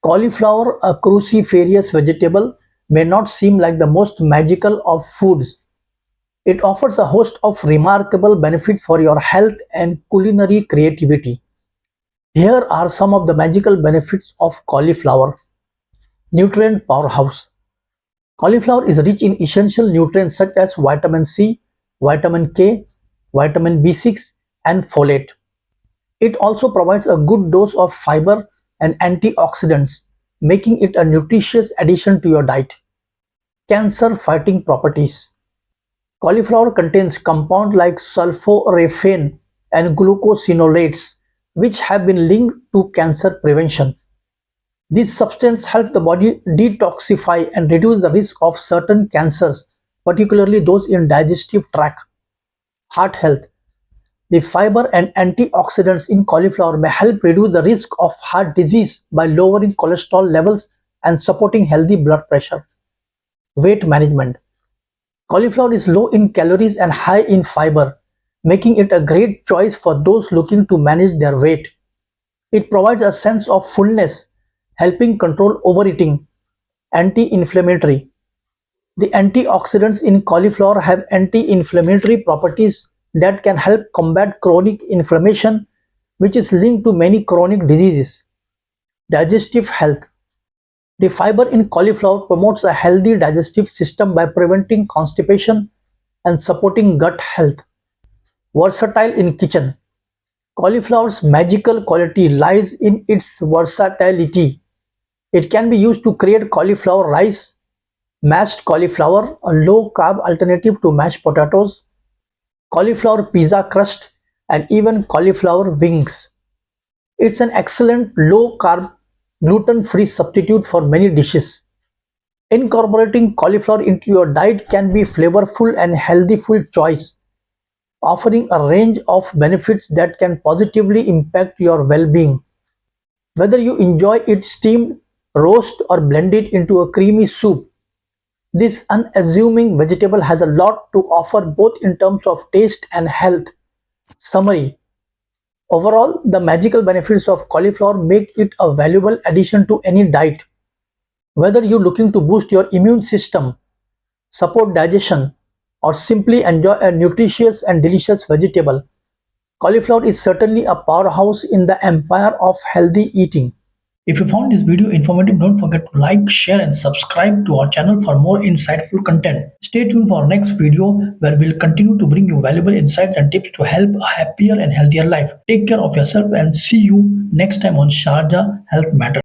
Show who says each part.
Speaker 1: Cauliflower, a cruciferous vegetable, may not seem like the most magical of foods. It offers a host of remarkable benefits for your health and culinary creativity. Here are some of the magical benefits of cauliflower. Nutrient powerhouse. Cauliflower is rich in essential nutrients such as vitamin C, vitamin K, vitamin B6, and folate. It also provides a good dose of fiber and antioxidants, making it a nutritious addition to your diet. Cancer-fighting properties. Cauliflower contains compounds like sulforaphane and glucosinolates, which have been linked to cancer prevention. These substances help the body detoxify and reduce the risk of certain cancers, particularly those in digestive tract. Heart health. The fiber and antioxidants in cauliflower may help reduce the risk of heart disease by lowering cholesterol levels and supporting healthy blood pressure. Weight management. Cauliflower is low in calories and high in fiber, making it a great choice for those looking to manage their weight. It provides a sense of fullness, helping control overeating. Anti-inflammatory. The antioxidants in cauliflower have anti-inflammatory properties that can help combat chronic inflammation, which is linked to many chronic diseases. Digestive health. The fiber in cauliflower promotes a healthy digestive system by preventing constipation and supporting gut health. Versatile in kitchen. Cauliflower's magical quality lies in its versatility. It can be used to create cauliflower rice, mashed cauliflower, a low-carb alternative to mashed potatoes, cauliflower pizza crust, and even cauliflower wings. It's an excellent low-carb, gluten-free substitute for many dishes. Incorporating cauliflower into your diet can be flavorful and healthful choice, offering a range of benefits that can positively impact your well-being. Whether you enjoy it steamed, roast, or blended into a creamy soup, this unassuming vegetable has a lot to offer both in terms of taste and health. Summary. Overall, the magical benefits of cauliflower make it a valuable addition to any diet. Whether you're looking to boost your immune system, support digestion, or simply enjoy a nutritious and delicious vegetable, cauliflower is certainly a powerhouse in the empire of healthy eating. If you found this video informative, don't forget to like, share, and subscribe to our channel for more insightful content. Stay tuned for our next video where we'll continue to bring you valuable insights and tips to help a happier and healthier life. Take care of yourself and see you next time on Sharjah Health Matters.